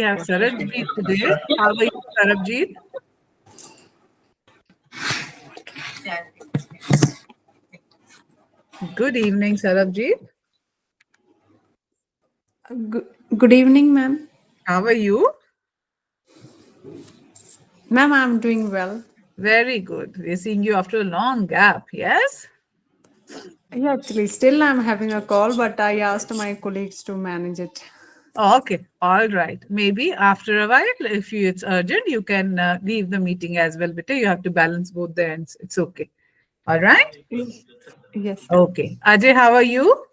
have Sarabjit today. How are you, Sarabjit? Good evening, Sarabjit. Good evening, ma'am. How are you? Ma'am, I'm doing well. Very good. We're seeing you after a long gap, yes? Yeah, actually, still I'm having a call, but I asked my colleagues to manage it. Okay, all right. Maybe after a while, if it's urgent, you can leave the meeting as well. But you have to balance both the ends. It's okay. All right? Yes. Okay. Ajay, how are you?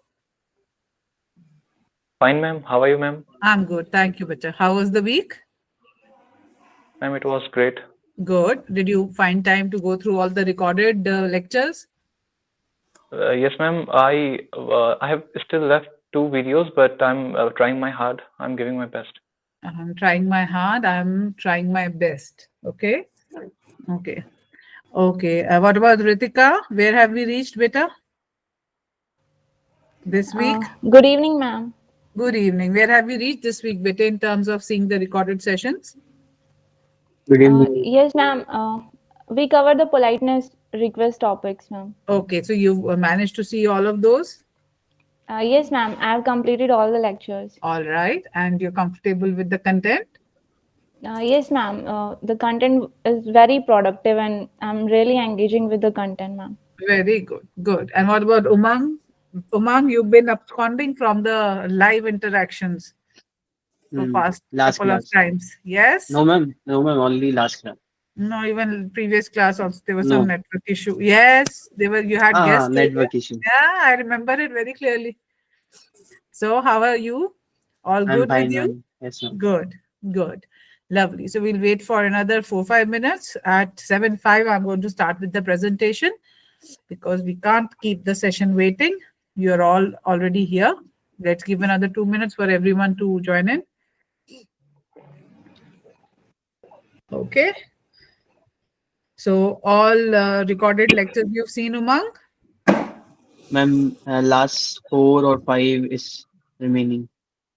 Fine, ma'am. How are you, ma'am? I'm good. Thank you, Beta. How was the week? Ma'am, it was great. Good. Did you find time to go through all the recorded lectures? Yes, ma'am. I have still left two videos, but I'm trying my hard. I'm giving my best. I'm trying my hard. I'm trying my best. Okay. Okay. Okay. What about Ritika? Where have we reached, Beta? This week? Good evening, ma'am. Good evening. Where have we reached this week, Beta, in terms of seeing the recorded sessions? Good evening. Yes, ma'am. We covered the politeness request topics, ma'am. Okay. So you've managed to see all of those? Yes, ma'am. I have completed all the lectures. All right. And you're comfortable with the content? Yes, ma'am. The content is very productive, and I'm really engaging with the content, ma'am. Very good. Good. And what about Umang? Umang, you've been absconding from the live interactions for past Last couple of class. times. Yes? No, ma'am. No, ma'am. Only last class. No, even previous class also there was No. some network issue. Yes, there were. You had guests. Network issue. Yeah, I remember it very clearly. So, how are you? All I'm good fine, with you? ma'am. Yes, ma'am. Good, good, lovely. So we'll wait for another 4-5 minutes. At 7:05, I'm going to start with the presentation because we can't keep the session waiting. You're all already here. Let's give another 2 minutes for everyone to join in. Okay. So all recorded lectures you've seen, Umang? Ma'am, last 4 or 5 is remaining.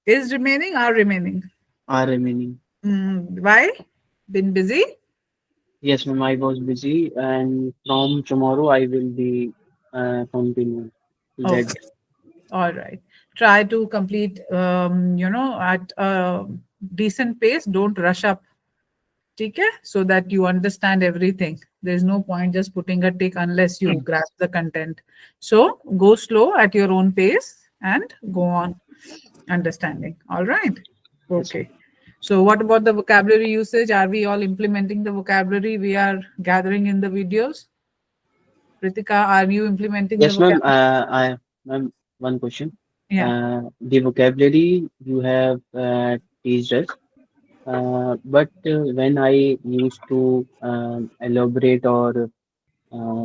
Is remaining, are remaining? Are remaining. Why? Been busy? Yes, ma'am. I was busy, and from tomorrow I will be continuing Okay. that. All right. Try to complete, at a decent pace. Don't rush up. Okay? So that you understand everything. There's no point just putting a tick unless you grasp the content. So go slow at your own pace and go on understanding. All right. Okay. So what about the vocabulary usage? Are we all implementing the vocabulary we are gathering in the videos? Ritika, are you implementing the Yes, ma'am. vocabulary? Ma'am, one question. Yeah. The vocabulary you have teased us. But when I used to elaborate or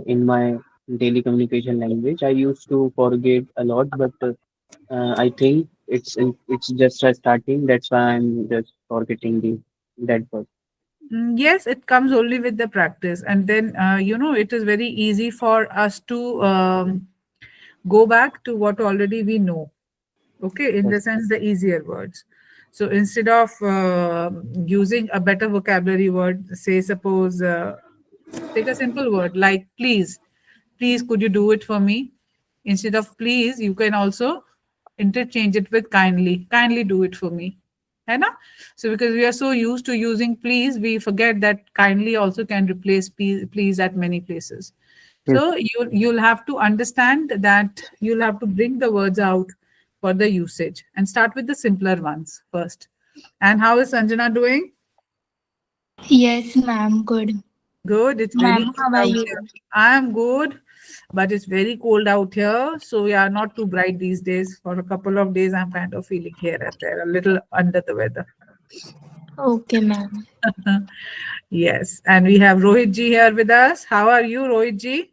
in my daily communication language, I used to forget a lot. But I think it's just a starting. That's why I'm just forgetting the that word. Yes, it comes only with the practice. And then, it is very easy for us to go back to what already we know. Okay, in the Yes. sense, the easier words. So instead of using a better vocabulary word, say, suppose, take a simple word like please. Please, could you do it for me? Instead of please, you can also interchange it with kindly. Kindly do it for me. Hai na? So because we are so used to using please, we forget that kindly also can replace please at many places. Yes. So you'll have to understand that you'll have to bring the words out for the usage and start with the simpler ones first. And how is Sanjana doing? Yes, ma'am. Good. Good. It's very Ma'am, cold how are out you? here. I am good, but it's very cold out here. So we are not too bright these days. For a couple of days, I'm kind of feeling here and there, a little under the weather. Okay, ma'am. Yes. And we have Rohit ji here with us. How are you, Rohit ji?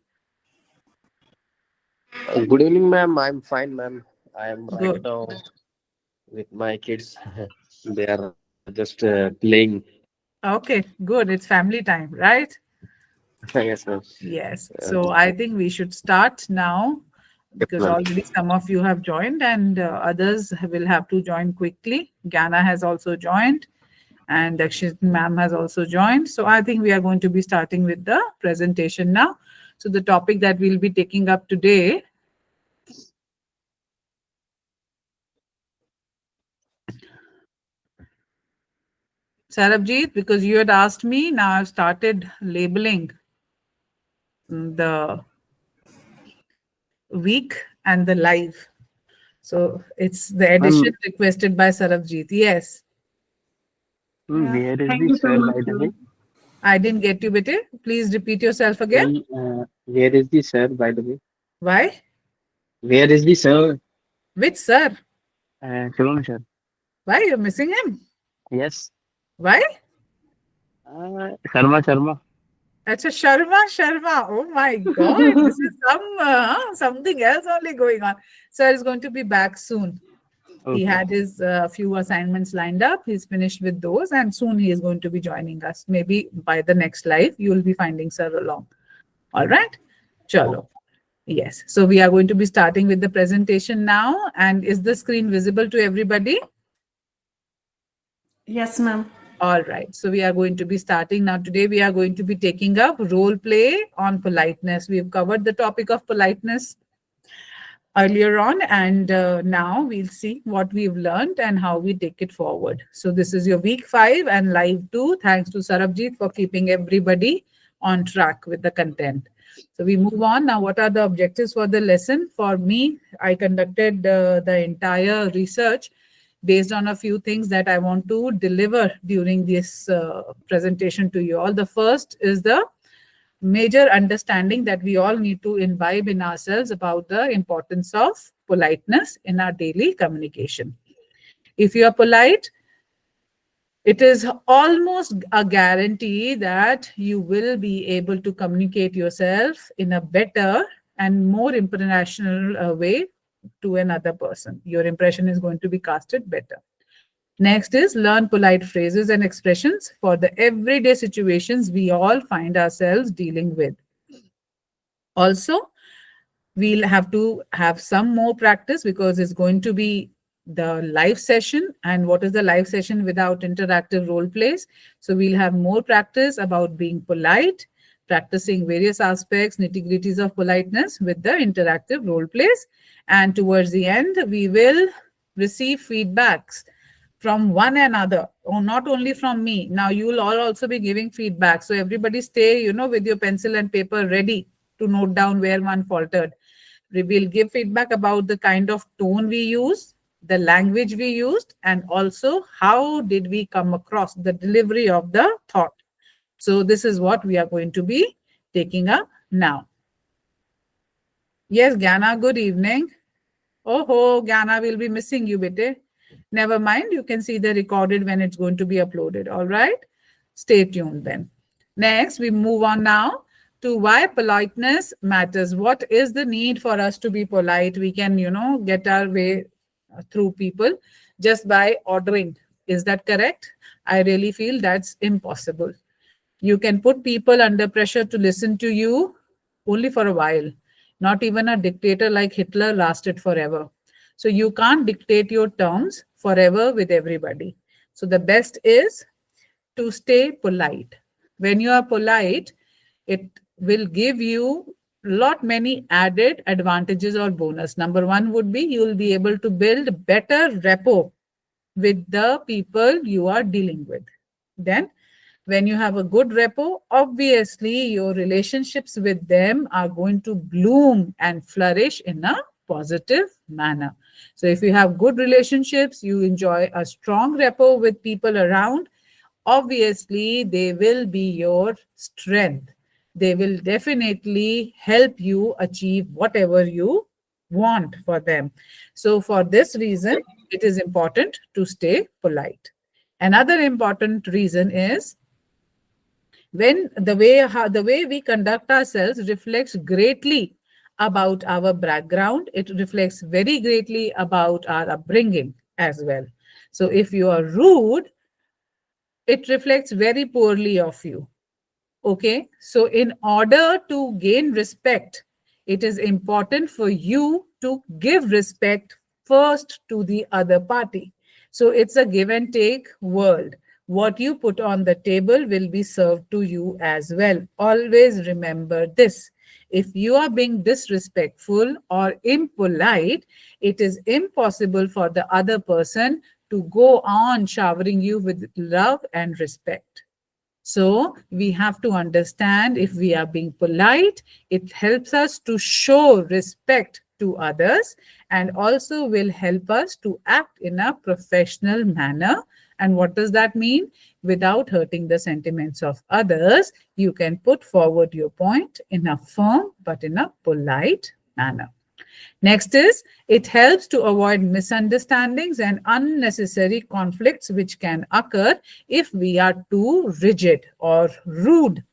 Good evening, ma'am. I'm fine, ma'am. I am right Good. now with my kids. They are just playing. Okay, good. It's family time, right? Yes, ma'am. Yes. So I think we should start now Yes, because ma'am. already some of you have joined and others will have to join quickly. Ghana has also joined. And Dakshit ma'am has also joined. So I think we are going to be starting with the presentation now. So the topic that we'll be taking up today Sarabjit, because you had asked me, now I've started labeling the week and the live. So it's the edition requested by Sarabjit. Yes. Where is Thank the you so sir, much, by the way? ma'am. I didn't get you, Bete. Please repeat yourself again. Where is the sir, by the way? Why? Where is the sir? Which sir? Shivam sir. Why you're missing him? Yes. Why? Sharma. Acha, Sharma. Oh my God. This is something else only going on. Sir is going to be back soon. He Okay. had his few assignments lined up. He's finished with those, and soon he is going to be joining us. Maybe by the next live, you will be finding Sir along. All right? Chalo. Yes. So we are going to be starting with the presentation now. And is the screen visible to everybody? Yes, ma'am. All right. So we are going to be starting now. Today we are going to be taking up role play on politeness. We have covered the topic of politeness earlier on, and now we'll see what we've learned and how we take it forward. So this is your week 5 and live 2. Thanks to Sarabjit for keeping everybody on track with the content. So we move on now. What are the objectives for the lesson? For me, I conducted the entire research based on a few things that I want to deliver during this presentation to you all. The first is the major understanding that we all need to imbibe in ourselves about the importance of politeness in our daily communication. If you are polite, it is almost a guarantee that you will be able to communicate yourself in a better and more international way to another person. Your impression is going to be casted better. Next is learn polite phrases and expressions for the everyday situations we all find ourselves dealing with. Also, we'll have to have some more practice because it's going to be the live session. And what is the live session without interactive role plays? So we'll have more practice about being polite, practicing various aspects, nitty-gritties of politeness with the interactive role plays. And towards the end, we will receive feedbacks from one another, or not only from me. Now you will all also be giving feedback. So everybody stay, with your pencil and paper ready to note down where one faltered. We will give feedback about the kind of tone we use, the language we used, and also how did we come across the delivery of the thought. So this is what we are going to be taking up now. Yes, Gyana, good evening. Oh, Gyana, will be missing you, bete. Never mind, you can see the recorded when it's going to be uploaded. All right, stay tuned then. Next, we move on now to why politeness matters. What is the need for us to be polite? We can, get our way through people just by ordering. Is that correct? I really feel that's impossible. You can put people under pressure to listen to you only for a while. Not even a dictator like Hitler lasted forever. So you can't dictate your terms forever with everybody. So the best is to stay polite. When you are polite, it will give you many added advantages or bonus. Number one would be you will be able to build better rapport with the people you are dealing with. Then when you have a good rapport, obviously your relationships with them are going to bloom and flourish in a positive manner. So if you have good relationships, you enjoy a strong rapport with people around, obviously they will be your strength. They will definitely help you achieve whatever you want for them. So for this reason, it is important to stay polite. Another important reason is when the way we conduct ourselves reflects greatly about our background. It reflects very greatly about our upbringing as well. So if you are rude, it reflects very poorly of you. Okay, so in order to gain respect, it is important for you to give respect first to the other party. So it's a give and take world. What you put on the table will be served to you as well. Always remember this. If you are being disrespectful or impolite, it is impossible for the other person to go on showering you with love and respect. So we have to understand, if we are being polite, it helps us to show respect to others and also will help us to act in a professional manner. And what does that mean? Without hurting the sentiments of others, you can put forward your point in a firm but in a polite manner. Next is, it helps to avoid misunderstandings and unnecessary conflicts which can occur if we are too rigid or rude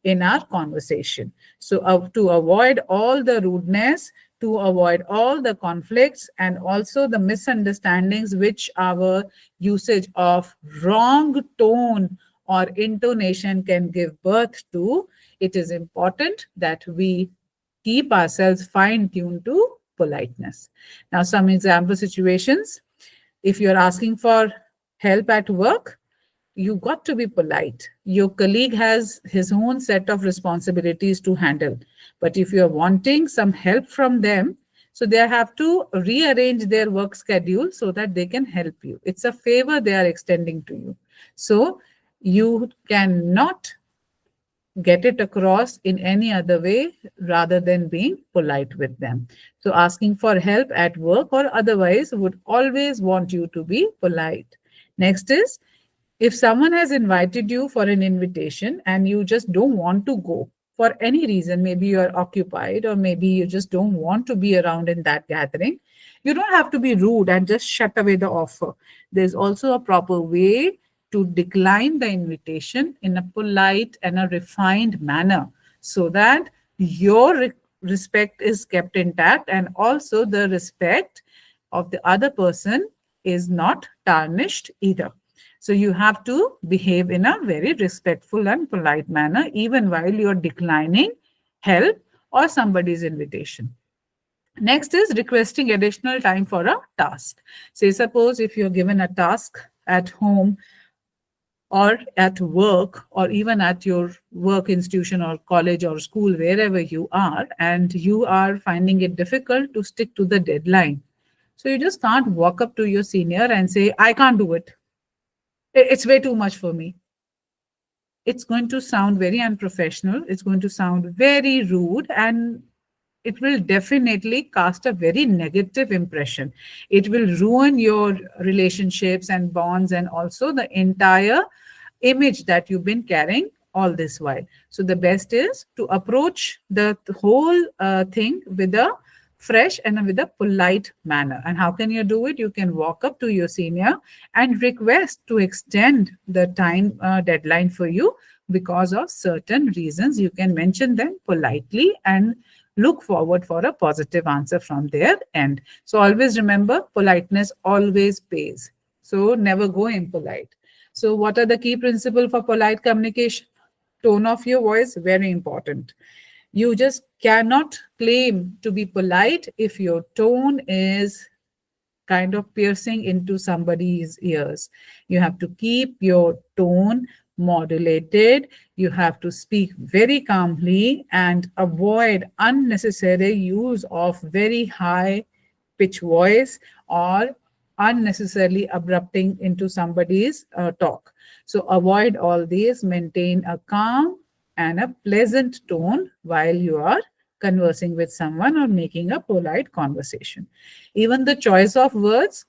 in our conversation. So to avoid all the rudeness, to avoid all the conflicts and also the misunderstandings which our usage of wrong tone or intonation can give birth to, it is important that we keep ourselves fine-tuned to politeness. Now, some example situations. If you're asking for help at work, you got to be polite. Your colleague has his own set of responsibilities to handle. But if you're wanting some help from them, so they have to rearrange their work schedule so that they can help you. It's a favor they are extending to you. So you cannot get it across in any other way rather than being polite with them. So asking for help at work or otherwise would always want you to be polite. Next is, if someone has invited you for an invitation and you just don't want to go for any reason, maybe you're occupied or maybe you just don't want to be around in that gathering, you don't have to be rude and just shut away the offer. There's also a proper way to decline the invitation in a polite and a refined manner so that your respect is kept intact and also the respect of the other person is not tarnished either. So you have to behave in a very respectful and polite manner even while you're declining help or somebody's invitation. Next is requesting additional time for a task. Say, suppose if you're given a task at home or at work or even at your work institution or college or school, wherever you are, and you are finding it difficult to stick to the deadline. So you just can't walk up to your senior and say, I can't do it. It's way too much for me. It's going to sound very unprofessional. It's going to sound very rude, and it will definitely cast a very negative impression. It will ruin your relationships and bonds and also the entire image that you've been carrying all this while. So the best is to approach the whole thing with a fresh and with a polite manner. And how can you do it? You can walk up to your senior and request to extend the time deadline for you because of certain reasons. You can mention them politely and look forward for a positive answer from their end. So always remember, politeness always pays. So never go impolite. So what are the key principles for polite communication? Tone of your voice, very important. You just cannot claim to be polite if your tone is kind of piercing into somebody's ears. You have to keep your tone modulated. You have to speak very calmly and avoid unnecessary use of very high pitch voice or unnecessarily abrupting into somebody's talk. So avoid all these, maintain a calm and a pleasant tone while you are conversing with someone or making a polite conversation. Even the choice of words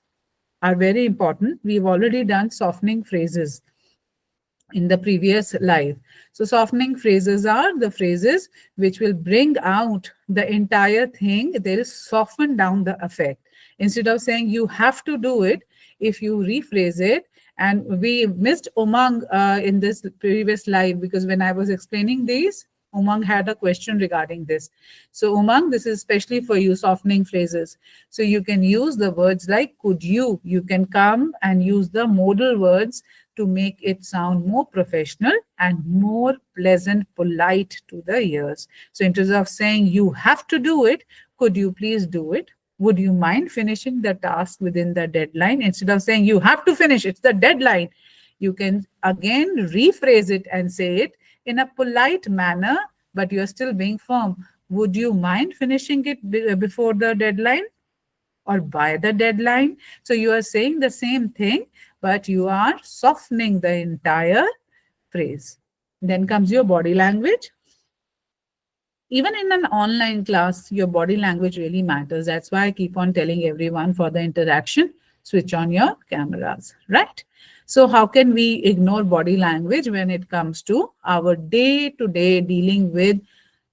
are very important. We've already done softening phrases in the previous live. So softening phrases are the phrases which will bring out the entire thing. They'll soften down the effect. Instead of saying you have to do it, if you rephrase it, and we missed Umang in this previous live because when I was explaining these, Umang had a question regarding this. So Umang, this is especially for you, softening phrases. So you can use the words like could you. You can come and use the modal words to make it sound more professional and more pleasant, polite to the ears. So instead of saying you have to do it, could you please do it? Would you mind finishing the task within the deadline? Instead of saying you have to finish, it's the deadline. You can again rephrase it and say it in a polite manner, but you're still being firm. Would you mind finishing it before the deadline or by the deadline? So you are saying the same thing, but you are softening the entire phrase. Then comes your body language. Even in an online class, your body language really matters. That's why I keep on telling everyone, for the interaction, switch on your cameras, right? So how can we ignore body language when it comes to our day-to-day dealing with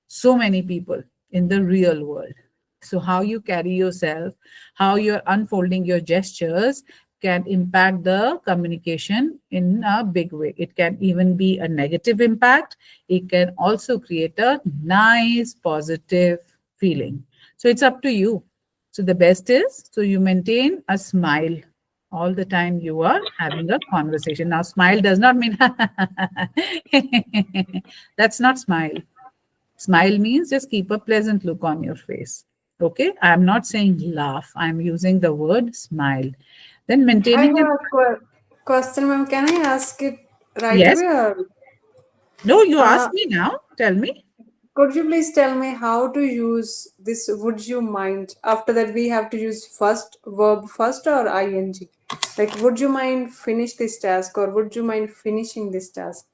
so many people in the real world? So how you carry yourself, how you're unfolding your gestures can impact the communication in a big way. It can even be a negative impact. It can also create a nice, positive feeling. So it's up to you. So the best is, so you maintain a smile all the time you are having a conversation. Now, smile does not mean that's not smile. Smile means just keep a pleasant look on your face. Okay, I'm not saying laugh, I'm using the word smile. Then I maintaining have it. a question, ma'am. Can I ask it right Yes. away? Or, No, you uh, ask me now. Tell me. could you please tell me how to use this would you mind? After that, we have to use first verb first or ing. Like, would you mind finish this task or would you mind finishing this task?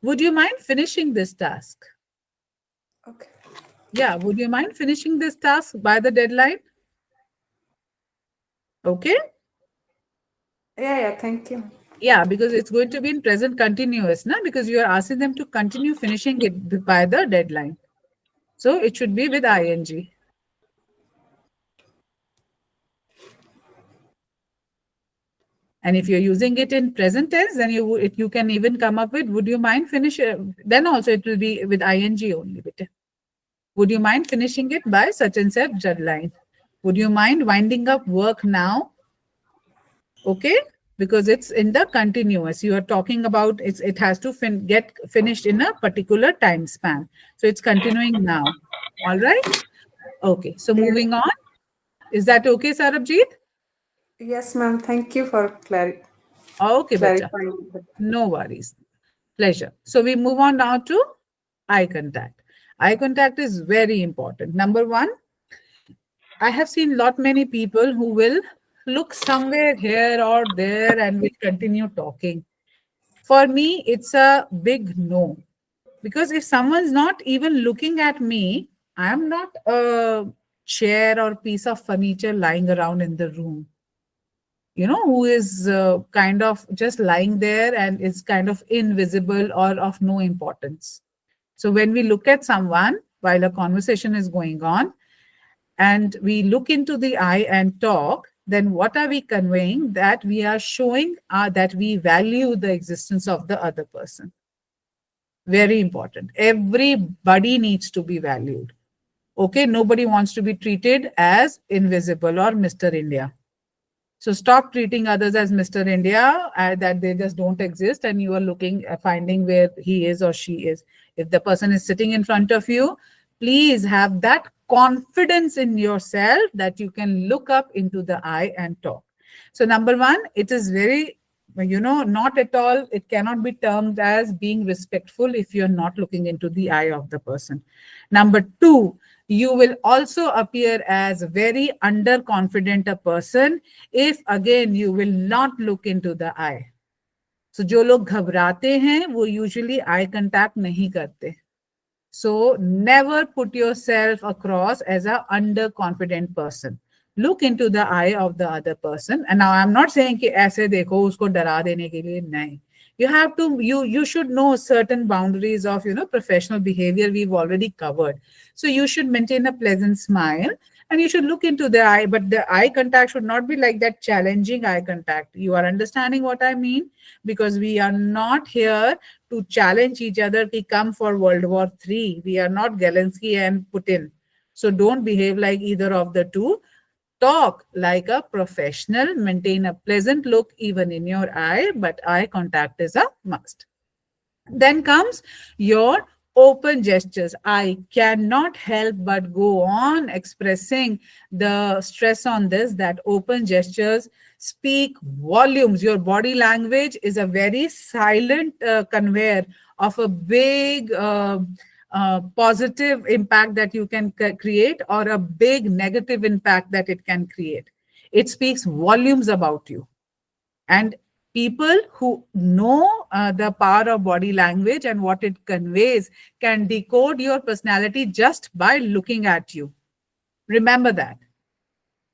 Would you mind finishing this task? Okay. Yeah, would you mind finishing this task by the deadline? Okay. Yeah, thank you. Yeah, because it's going to be in present continuous, na? Because you are asking them to continue finishing it by the deadline. So it should be with ing. And if you're using it in present tense, then you can even come up with, would you mind finish? Then also it will be with ing only. Beta. Would you mind finishing it by such and such deadline? Would you mind winding up work now? Okay, because it's in the continuous. You are talking about it has to get finished in a particular time span. So it's continuing now. All right. Okay. So moving on. Is that okay, Sarabjeet? Yes, ma'am. Thank you for Okay, bacha. clarifying. No worries. Pleasure. So we move on now to eye contact. Eye contact is very important. Number one, I have seen lot many people who will look somewhere here or there and will continue talking. For me, it's a big no. Because if someone's not even looking at me, I am not a chair or piece of furniture lying around in the room. Who is kind of just lying there and is kind of invisible or of no importance. So when we look at someone while a conversation is going on and we look into the eye and talk, then what are we conveying? That we are showing that we value the existence of the other person. Very important. Everybody needs to be valued. Okay, nobody wants to be treated as invisible or Mr. India. So stop treating others as Mr. India, that they just don't exist and you are looking, finding where he is or she is. If the person is sitting in front of you, please have that confidence in yourself that you can look up into the eye and talk. So number one, it is very, not at all, it cannot be termed as being respectful if you're not looking into the eye of the person. Number two, you will also appear as very underconfident a person if again you will not look into the eye. So जो लोग घबराते हैं वो usually eye contact नहीं करते. So never put yourself across as a underconfident person. Look into the eye of the other person. And now I'm not saying कि ऐसे देखो उसको डरा देने के लिए, नहीं. You have to, you should know certain boundaries of, professional behavior we've already covered. So you should maintain a pleasant smile and you should look into the eye, but the eye contact should not be like that challenging eye contact. You are understanding what I mean? Because we are not here to challenge each other to come for World War III. We are not Zelensky and Putin. So don't behave like either of the two. Talk like a professional, maintain a pleasant look even in your eye, but eye contact is a must. Then comes your open gestures. I cannot help but go on expressing the stress on this, that open gestures speak volumes. Your body language is a very silent conveyor of a big positive impact that you can create, or a big negative impact that it can create. It speaks volumes about you. And people who know the power of body language and what it conveys can decode your personality just by looking at you. Remember that.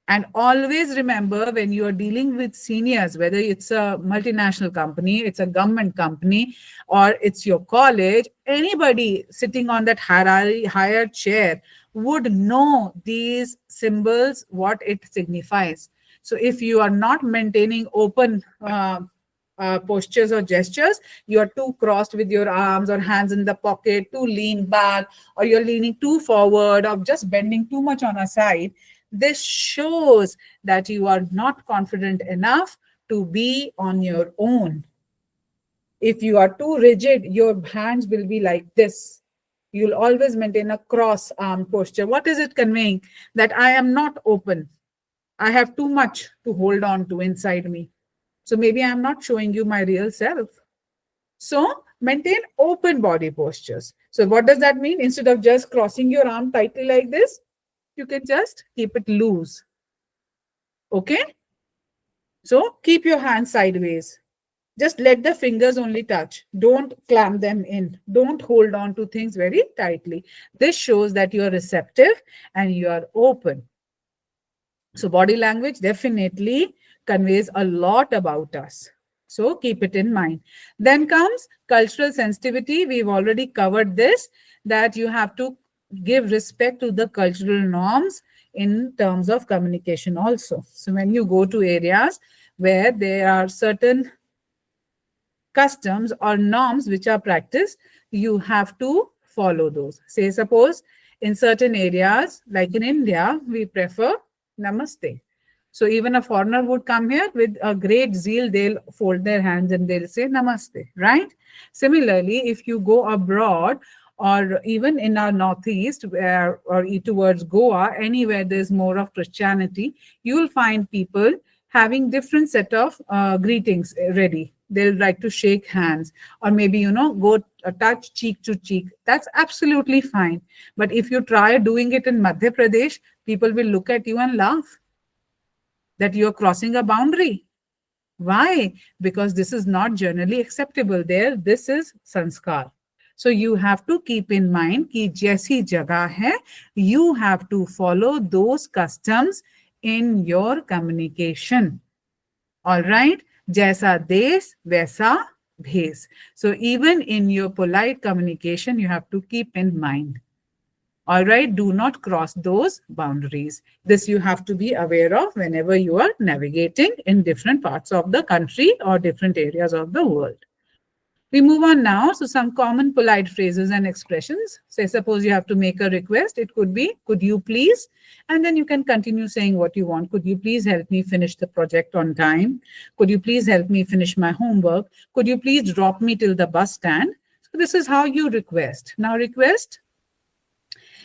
And always remember, when you are dealing with seniors, whether it's a multinational company, it's a government company, or it's your college, anybody sitting on that higher chair would know these symbols, what it signifies. So if you are not maintaining open postures or gestures, you are too crossed with your arms or hands in the pocket, too lean back, or you're leaning too forward, or just bending too much on a side, this shows that you are not confident enough to be on your own. If you are too rigid, your hands will be like this. You'll always maintain a cross arm posture. What is it conveying? That I am not open. I have too much to hold on to inside me. So maybe I'm not showing you my real self. So maintain open body postures. So what does that mean? Instead of just crossing your arm tightly like this, you can just keep it loose. Okay? So keep your hands sideways. Just let the fingers only touch. Don't clamp them in. Don't hold on to things very tightly. This shows that you are receptive and you are open. So body language definitely conveys a lot about us. So keep it in mind. Then comes cultural sensitivity. We've already covered this, that you have to give respect to the cultural norms in terms of communication also. So when you go to areas where there are certain customs or norms which are practiced, you have to follow those. Say, suppose in certain areas, like in India, we prefer namaste. So even a foreigner would come here with a great zeal, they'll fold their hands and they'll say namaste, right? Similarly, if you go abroad, or even in our northeast, or towards Goa, anywhere there's more of Christianity, you will find people having different set of greetings ready. They'll like to shake hands, or maybe, go touch cheek to cheek. That's absolutely fine. But if you try doing it in Madhya Pradesh, people will look at you and laugh that you're crossing a boundary. Why? Because this is not generally acceptable there. This is sanskar. So you have to keep in mind ki jaisi jagah hai, you have to follow those customs in your communication. All right? Jaisa des, vaisa bhes. So even in your polite communication, you have to keep in mind. All right, do not cross those boundaries. This you have to be aware of whenever you are navigating in different parts of the country or different areas of the world. We move on now. So some common polite phrases and expressions. Say, suppose you have to make a request. It could be, could you please? And then you can continue saying what you want. Could you please help me finish the project on time? Could you please help me finish my homework? Could you please drop me till the bus stand? So this is how you request. Now request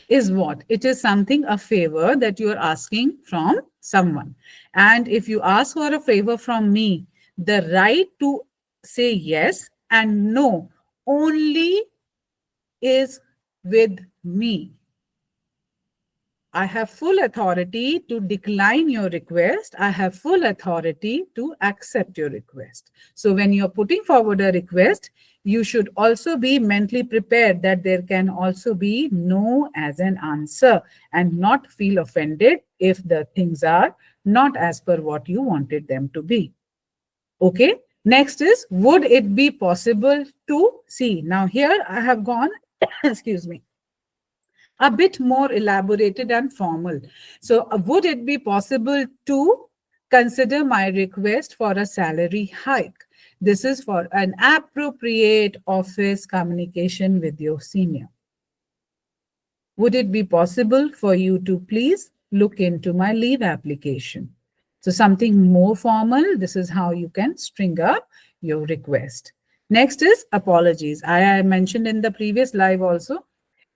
is what? It is something, a favor that you are asking from someone. And if you ask for a favor from me, the right to say yes and no only is with me. I have full authority to decline your request. I have full authority to accept your request. So when you're putting forward a request, you should also be mentally prepared that there can also be no as an answer, and not feel offended if the things are not as per what you wanted them to be. Okay. Next is, would it be possible to see? Now here I have gone, excuse me, a bit more elaborated and formal. So would it be possible to consider my request for a salary hike? This is for an appropriate office communication with your senior. Would it be possible for you to please look into my leave application? So something more formal, this is how you can string up your request. Next is apologies. I mentioned in the previous live also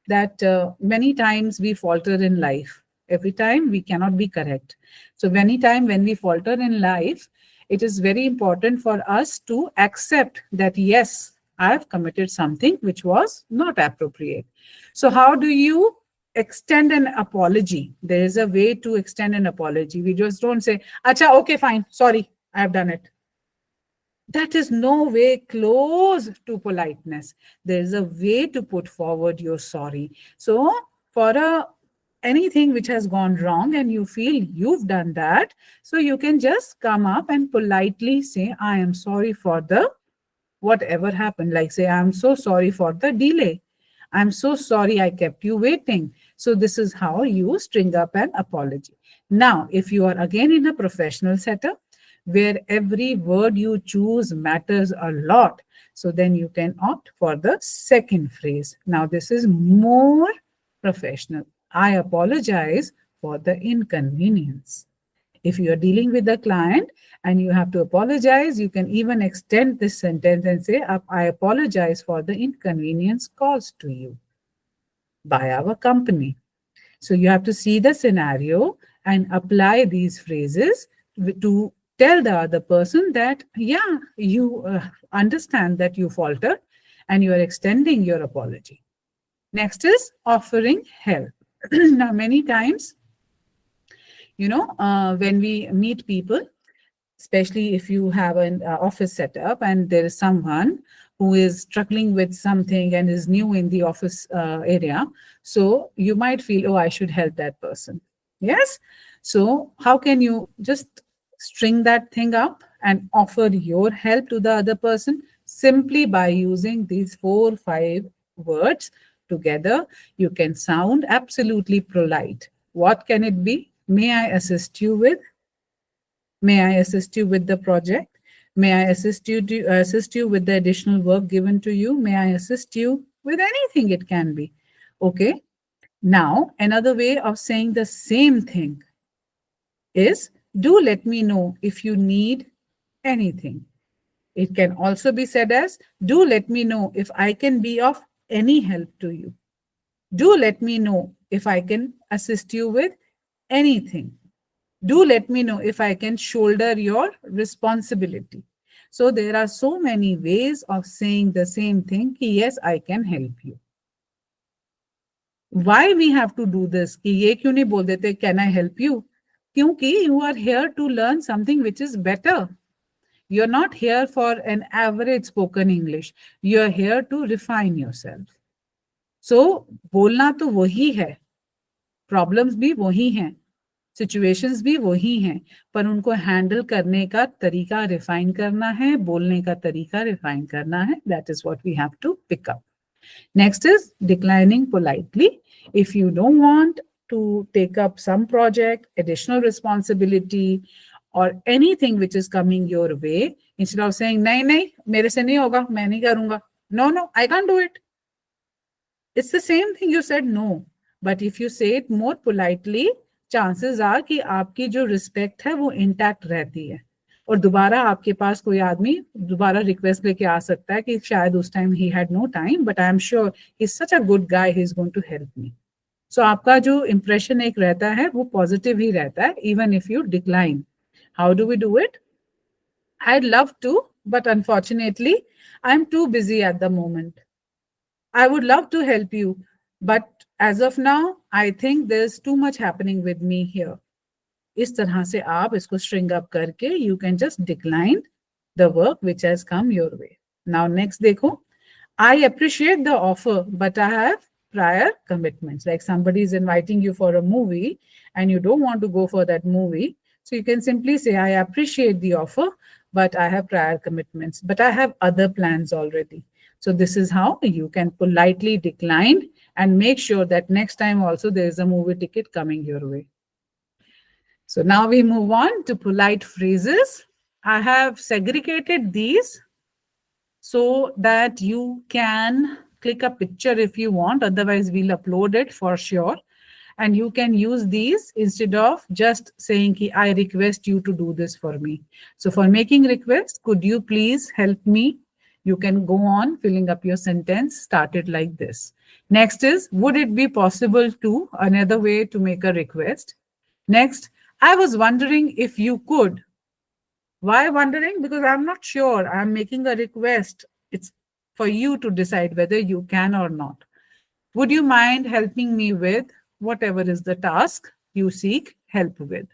that many times we falter in life. Every time we cannot be correct. So many times when we falter in life, it is very important for us to accept that, yes, I've committed something which was not appropriate. So how do you extend an apology? There is a way to extend an apology. We just don't say, acha, okay, fine, sorry, I have done it. That is no way close to politeness. There is a way to put forward your sorry. So for anything which has gone wrong and you feel you've done that, so you can just come up and politely say, I am sorry for the whatever happened. Like say, I'm so sorry for the delay. I'm so sorry I kept you waiting. So this is how you string up an apology. Now, if you are again in a professional setup where every word you choose matters a lot, so then you can opt for the second phrase. Now, this is more professional. I apologize for the inconvenience. If you are dealing with a client and you have to apologize, you can even extend this sentence and say, I apologize for the inconvenience caused to you by our company. So you have to see the scenario and apply these phrases to tell the other person that, yeah, you understand that you faltered and you are extending your apology. Next is offering help. Now, many times, when we meet people, especially if you have an office setup and there is someone who is struggling with something and is new in the office area, so you might feel, oh, I should help that person. Yes. So how can you just string that thing up and offer your help to the other person? Simply by using these 4-5 words together, you can sound absolutely polite. What can it be? May I assist you with? May I assist you with the project? May I assist you with the additional work given to you? May I assist you with anything it can be? Okay. Now, another way of saying the same thing is, do let me know if you need anything. It can also be said as, do let me know if I can be of any help to you. Do let me know if I can assist you with anything. Do let me know if I can shoulder your responsibility. So there are so many ways of saying the same thing, ki yes, I can help you. Why we have to do this? Ki ye kyun nahi bol dete, can I help you? Kyunki you are here to learn something which is better. You're not here for an average spoken English. You're here to refine yourself. So बोलना तो वही है, problems भी वही हैं, situations भी वही हैं, पर उनको हैंडल करने का तरीका रिफाइन करना है, बोलने का तरीका रिफाइन करना है. That is what we have to pick up. Next is declining politely. If you don't want to take up some project, additional responsibility, or anything which is coming your way, instead of saying, nahi, nahi, mere se nahi hoga, main nahi karunga. No, no, I can't do it. It's the same thing you said no. But if you say it more politely, chances are कि आपकी जो respect है वो intact रहती है और दोबारा आपके पास कोई आदमी दोबारा रिक्वेस्ट लेके आ सकता है कि शायद उस time he had no time, but I am sure he is such a good guy, he is going to help me. So आपका जो इंप्रेशन एक रहता है वो पॉजिटिव ही रहता है, even if you decline. How do we do it? I'd love to, but unfortunately, I'm too busy at the moment. I would love to help you, but as of now, I think there's too much happening with me here. इस तरह से आप इसको string up करके you can just decline the work which has come your way. Now next देखो, I appreciate the offer, but I have prior commitments. Like somebody is inviting you for a movie and you don't want to go for that movie. So you can simply say, I appreciate the offer, but I have prior commitments, but I have other plans already. So this is how you can politely decline and make sure that next time also there is a movie ticket coming your way. So now we move on to polite phrases. I have segregated these so that you can click a picture if you want. Otherwise, we'll upload it for sure. And you can use these instead of just saying, I request you to do this for me. So for making requests, could you please help me? You can go on filling up your sentence, start it like this. Next is, would it be possible to, another way to make a request. Next, I was wondering if you could. Why wondering? Because I'm not sure. I'm making a request. It's for you to decide whether you can or not. Would you mind helping me with whatever is the task you seek help with?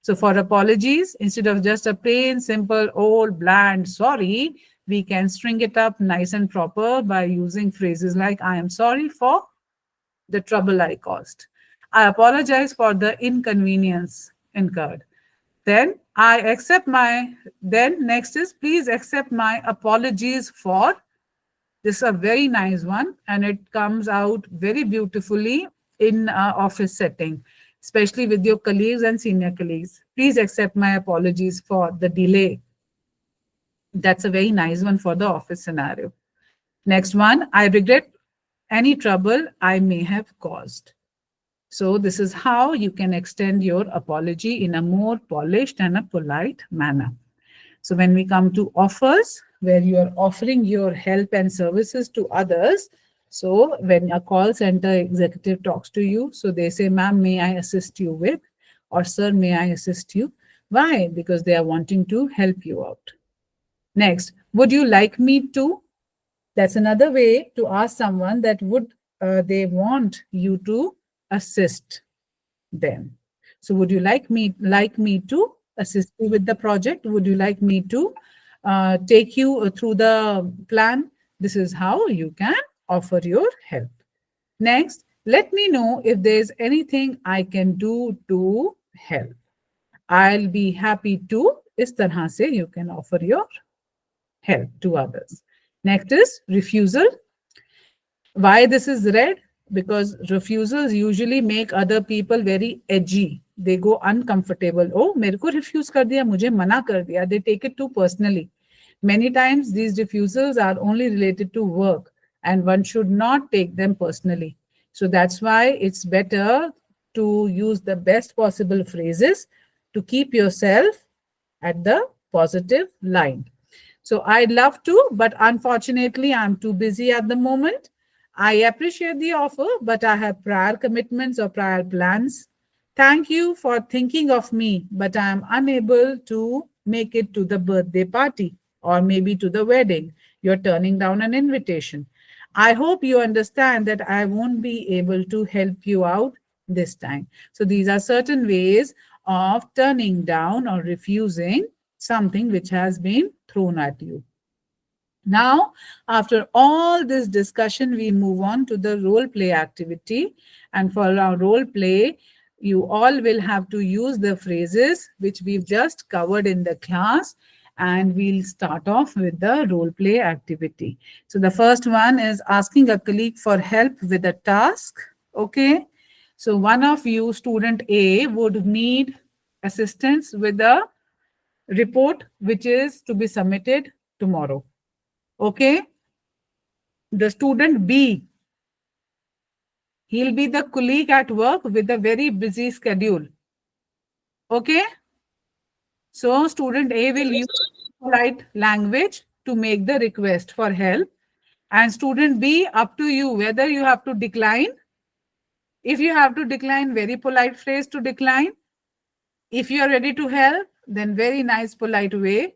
So for apologies, instead of just a plain, simple, old, bland sorry, we can string it up nice and proper by using phrases like, I am sorry for the trouble I caused. I apologize for the inconvenience incurred. Then I accept my, then next is please accept my apologies for. This is a very nice one and it comes out very beautifully in office setting, especially with your colleagues and senior colleagues. Please accept my apologies for the delay. That's a very nice one for the office scenario. Next one, I regret any trouble I may have caused. So this is how you can extend your apology in a more polished and a polite manner. So when we come to offers, where you are offering your help and services to others, so when a call center executive talks to you, so they say, ma'am, may I assist you with? Or sir, may I assist you? Why? Because they are wanting to help you out. Next, would you like me to? That's another way to ask someone that would they want you to assist them. So would you like me to assist you with the project? Would you like me to take you through the plan? This is how you can offer your help. Next, let me know if there's anything I can do to help. I'll be happy to. इस तरह से you can offer your help to others. Next is refusal. Why this is red? Because refusals usually make other people very edgy. They go uncomfortable. Oh, मेरे को refuse कर दिया, मुझे मना कर दिया. They take it too personally. Many times these refusals are only related to work and one should not take them personally. So that's why it's better to use the best possible phrases to keep yourself at the positive line. So I'd love to, but unfortunately, I'm too busy at the moment. I appreciate the offer, but I have prior commitments or prior plans. Thank you for thinking of me, but I am unable to make it to the birthday party or maybe to the wedding. You're turning down an invitation. I hope you understand that I won't be able to help you out this time. So these are certain ways of turning down or refusing something which has been thrown at you. Now, after all this discussion, we move on to the role play activity. And for our role play, you all will have to use the phrases which we've just covered in the class. And we'll start off with the role play activity. So the first one is asking a colleague for help with a task. Okay. So one of you, student A, would need assistance with a report which is to be submitted tomorrow. Okay. The student B, he'll be the colleague at work with a very busy schedule. Okay. So student A will use polite language to make the request for help. And student B, up to you whether you have to decline. If you have to decline, very polite phrase to decline. If you are ready to help, then very nice polite way.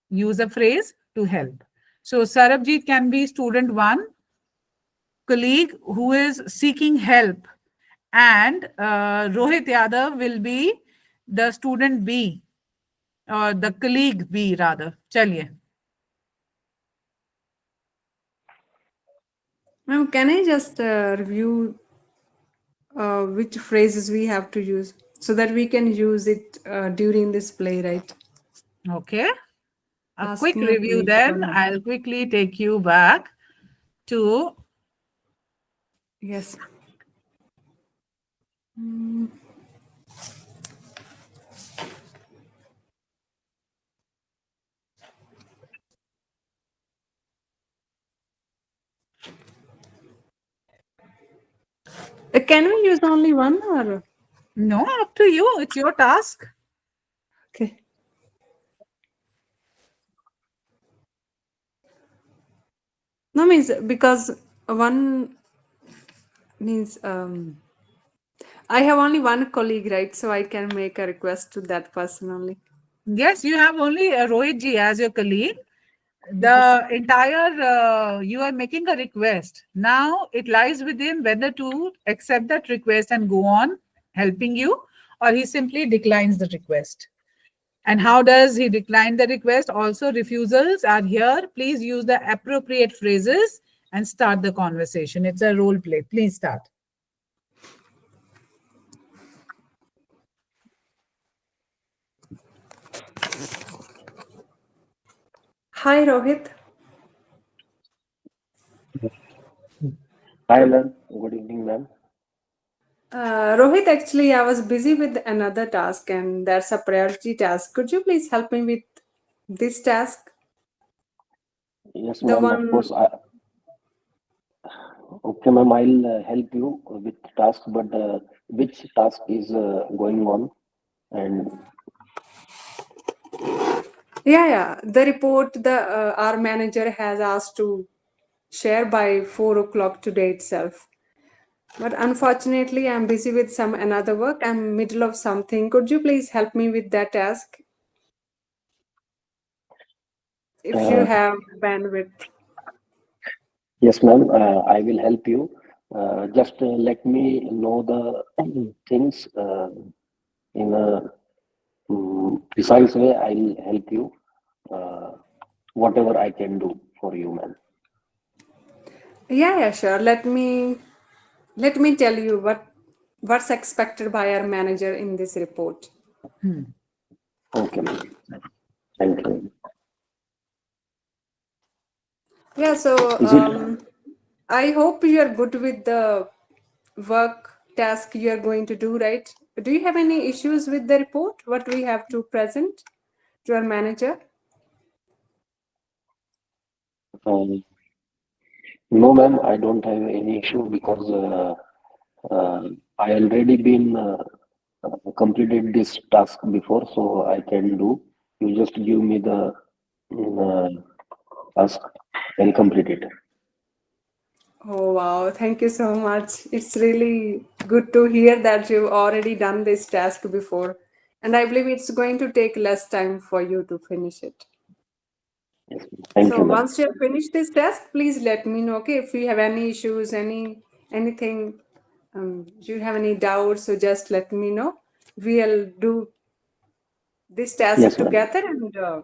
Use a phrase to help. So Sarabjit can be student 1, colleague who is seeking help, and Rohit Yadav will be the student B or the colleague B rather. Chaliye. Ma'am, can I just review which phrases we have to use so that we can use it during this play, right? Okay. A quick Asking a review colleague then. for help. I'll quickly take you back to Yes. Can we use only one or? no, up to you. It's your task. Okay. No, means because one means I have only one colleague, right? So I can make a request to that person only. Yes, you have only Rohit ji as your colleague. The entire, you are making a request. Now it lies with him whether to accept that request and go on helping you, or he simply declines the request. And how does he decline the request? Also, refusals are here. Please use the appropriate phrases and start the conversation. It's a role play. Please start. Hi, Rohit. Hi, ma'am. Good evening, ma'am. Rohit, actually, I was busy with another task, and that's a priority task. Could you please help me with this task? Yes, The ma'am. Of one, course. Okay, ma'am. I'll help you with task, but which task is going on? And yeah. The report the our manager has asked to share by 4 o'clock today itself. But unfortunately, I'm busy with some another work. I'm middle of something. Could you please help me with that task if you uh, have bandwidth? yes, ma'am. I will help you. Just let me know the things in a precise way. I'll help you. Uh, Whatever I can do for you, ma'am. Yeah, sure. Let me tell you what's expected by our manager in this report. Okay, ma'am. Thank you. Yeah, so Is it? I hope you are good with the work task you are going to do, right? Do you have any issues with the report? What we have to present to our manager? Um, no, ma'am. I don't have any issue because I already been completed this task before, so I can do. You just give me the task and complete it. Oh wow, thank you so much. It's really good to hear that you've already done this task before. And I believe it's going to take less time for you to finish it. Yes, ma'am. Thank you, So ma'am. once you have finished this task, please let me know. Okay, if you have any issues, anything, do you have any doubts? So just let me know. We'll do this task Yes, ma'am. together and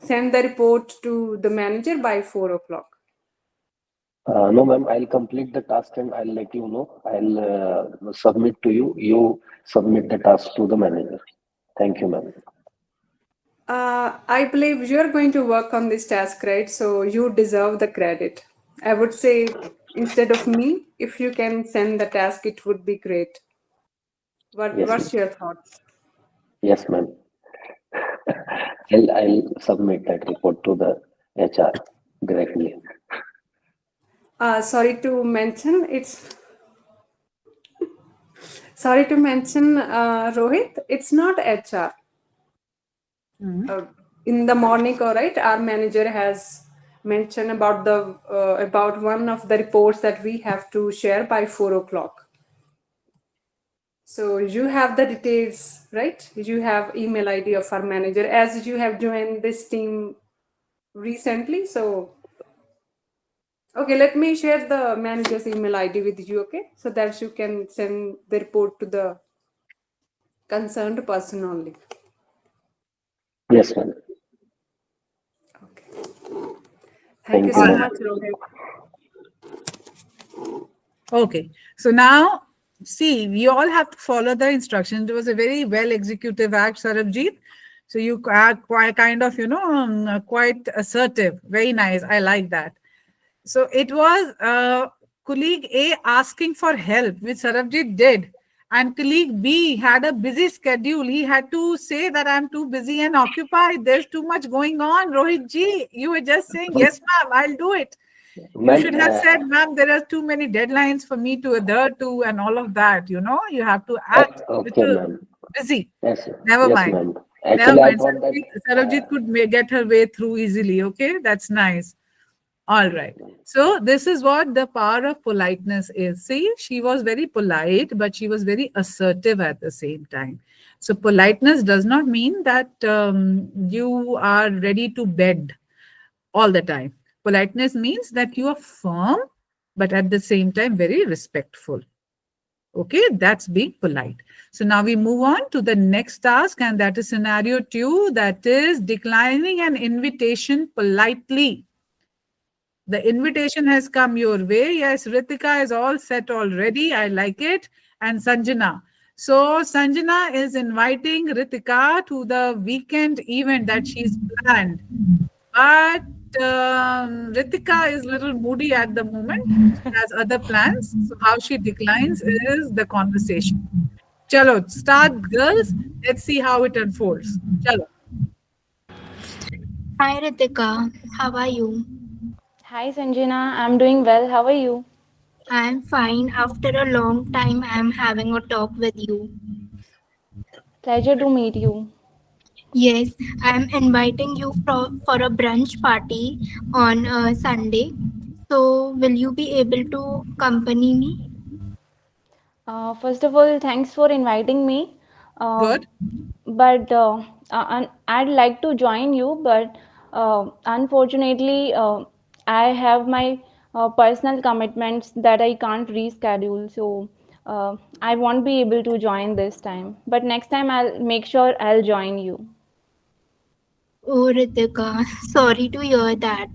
send the report to the manager by 4 o'clock. No, ma'am. I'll complete the task and I'll let you know. I'll submit to you. You submit the task to the manager. Thank you, ma'am. I believe you're going to work on this task, right? So you deserve the credit. I would say instead of me, if you can send the task, it would be great. Yes, What's ma'am. your thought? Yes, ma'am. I'll submit that report to the HR directly. Sorry to mention, Rohit, it's not HR. Uh, in the morning, all right, our manager has mentioned about the about one of the reports that we have to share by 4 o'clock. So you have the details, right? You have email ID of our manager as you have joined this team recently. So okay, let me share the manager's email ID with you, okay? So that you can send the report to the concerned person only. Yes, ma'am. Okay. Thank you Thank you, All so ma'am. much, right. Rohit. Okay. So now, see, we all have to follow the instructions. It was a very well executive act, Sarabjit. So you are quite kind of, quite assertive. Very nice. I like that. So it was colleague A asking for help, which Sarabjit did. And colleague B had a busy schedule. He had to say that I'm too busy and occupied. There's too much going on. Rohit ji, you were just saying, yes, ma'am, I'll do it. You Ma'am, should have said, ma'am, there are too many deadlines for me to adhere to and all of that. You have to act okay, little ma'am. busy. Yes, Never yes, mind. ma'am. Never Actually, I mind. thought that Sarabjit could get her way through easily. Okay, that's nice. All right. So this is what the power of politeness is. See, she was very polite, but she was very assertive at the same time. So politeness does not mean that you are ready to bend all the time. Politeness means that you are firm, but at the same time very respectful. Okay, that's being polite. So now we move on to the next task, and that is scenario 2, that is declining an invitation politely. The invitation has come your way. Yes, Ritika is all set already. I like it. And Sanjana. So Sanjana is inviting Ritika to the weekend event that she's planned. But Ritika is a little moody at the moment. She has other plans. So how she declines is the conversation. Chalo, start girls. Let's see how it unfolds. Chalo. Hi Ritika, how are you? Hi Sanjana, I'm doing well. How are you? I'm fine. After a long time, I'm having a talk with you. Pleasure to meet you. Yes, I'm inviting you for a brunch party on Sunday. So, will you be able to accompany me? First of all, thanks for inviting me. Good. But I'd like to join you, but unfortunately, I have my personal commitments that I can't reschedule. So I won't be able to join this time. But next time, I'll make sure I'll join you. Oh, Ritika, sorry to hear that.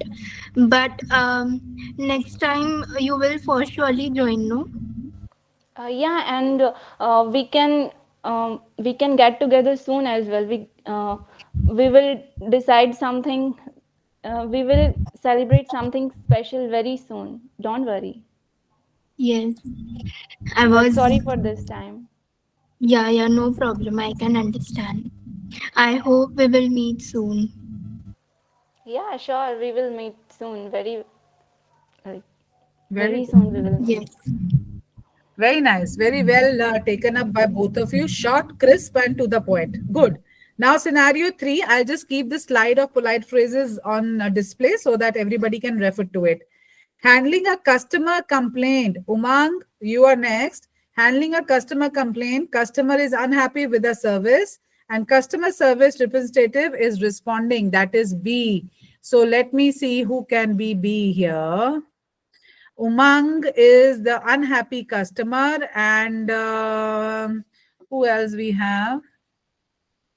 But next time you will for surely join, no? Yeah, and we can get together soon as well. We will decide something. We will celebrate something special very soon. Don't worry. Yes, I But was. sorry for this time. Yeah, no problem. I can understand. I hope we will meet soon. Yeah, sure. We will meet soon. Like, Very very good. soon we will meet. Yes. Very nice. Very well taken up by both of you. Short, crisp, and to the point. Good. Now, scenario 3, I'll just keep the slide of polite phrases on display so that everybody can refer to it. Handling a customer complaint. Umang, you are next. Handling a customer complaint. Customer is unhappy with the service, and customer service representative is responding. That is B. So let me see who can be B here. Umang is the unhappy customer, and who else we have?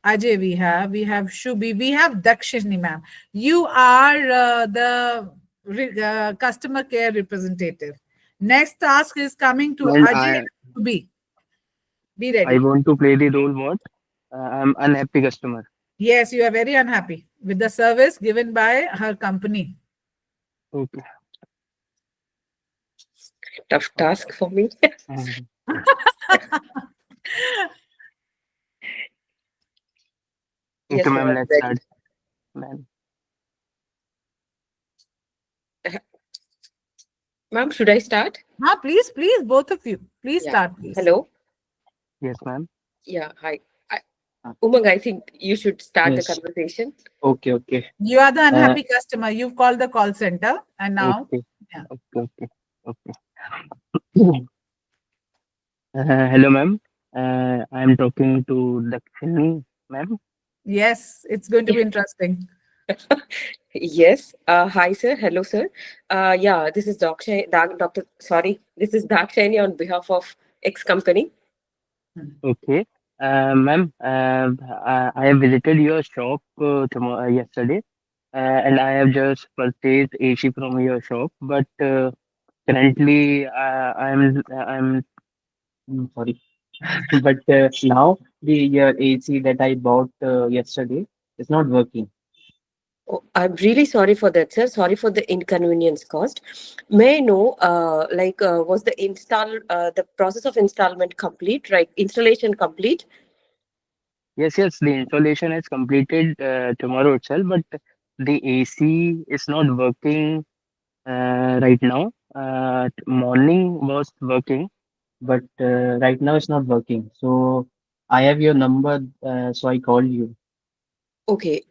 Ajay, we have Shubhi, we have Dakshini, ma'am. You are the customer care representative. Next task is coming to And Ajay and Shubhi. Be I ready. want to play the role what? I'm unhappy customer. Yes, you are very unhappy with the service given by her company. Okay. Tough task for me. Mhm. Yes, Okay, ma'am, ma'am, I'm let's ready. start. Ma'am. Ma'am, should I start? Please, please, both of you. Please Yeah. start, please. Hello. Yes, ma'am. Yeah. Hi. Uh, Umang, I think you should start the Yes. conversation. Okay, okay. You are the Uh, unhappy customer. You've called the call center, and now, okay. yeah. Okay, okay. Okay. Hello, ma'am. I'm talking to Dakshini, ma'am. Yes, it's going to be interesting. Yes. Hi, sir. Hello, sir. Yeah, this is Doctor. Sorry, this is Dakshani on behalf of X company. Okay. Ma'am, I have visited your shop yesterday, and I have just purchased AC from your shop. But currently, sorry, but now the AC that I bought yesterday is not working. Oh, I'm really sorry for that, sir. Sorry for the inconvenience caused. May I know, was the process of installment complete, right? Installation complete? Yes, the installation is completed tomorrow itself, but the AC is not working right now. Morning was working, but right now it's not working. So I have your number, so I called you. Okay.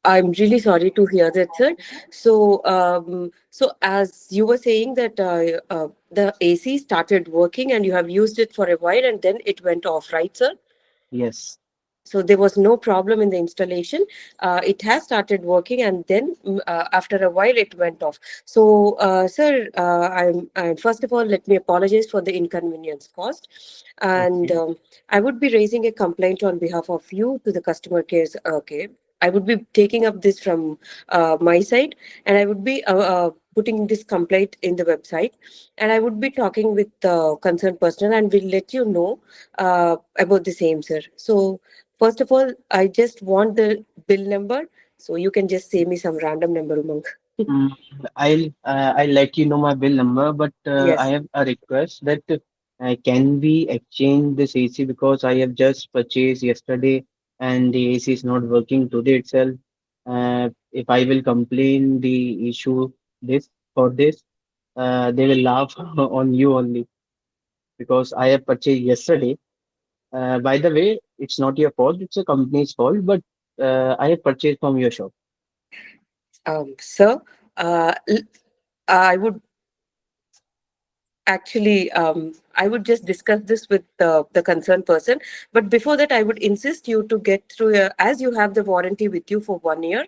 I'm really sorry to hear that, sir. So as you were saying that the AC started working and you have used it for a while and then it went off, right, sir? Yes. So there was no problem in the installation. It has started working and then after a while it went off. So sir, I'm first of all, let me apologize for the inconvenience caused, and Okay. I would be raising a complaint on behalf of you to the customer cares. Okay, I would be taking up this from my side, and I would be putting this complaint in the website, and I would be talking with the concerned person, and will let you know about the same, sir. So first of all, I just want the bill number, so you can just say me some random number, Umang. Mm, I'll let you know my bill number, but I Yes. have a request that can we exchange this AC because I have just purchased yesterday and the AC is not working today itself. If I will complain the issue this for this, they will laugh on you only because I have purchased yesterday. By the way, it's not your fault; it's a company's fault, but I have purchased from your shop. Sir, I would actually, I would just discuss this with the concerned person. But before that, I would insist you to get through, as you have the warranty with you for 1 year.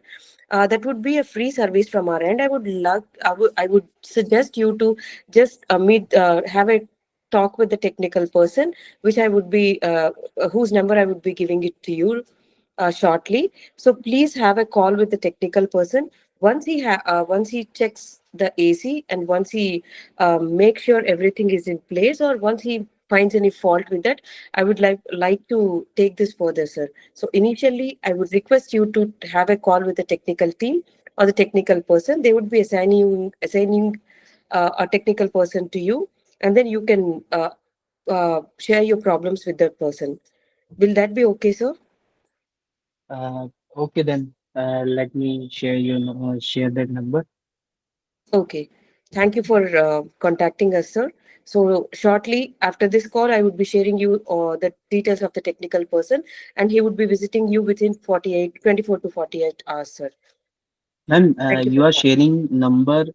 That would be a free service from our end. I would suggest you to just have a talk with the technical person, which I would be, whose number I would be giving it to you shortly. So please have a call with the technical person. Once he checks the AC and once he makes sure everything is in place, or once he finds any fault with that, I would like to take this further, sir. So initially, I would request you to have a call with the technical team or the technical person. They would be assigning a technical person to you, and then you can share your problems with that person. Will that be okay, sir? Okay then, let me share that number. Okay. Thank you for contacting us, sir. So shortly after this call, I would be sharing you the details of the technical person, and he would be visiting you within 24 to 48 hours, sir. Ma'am, Thank you you for are calling. sharing number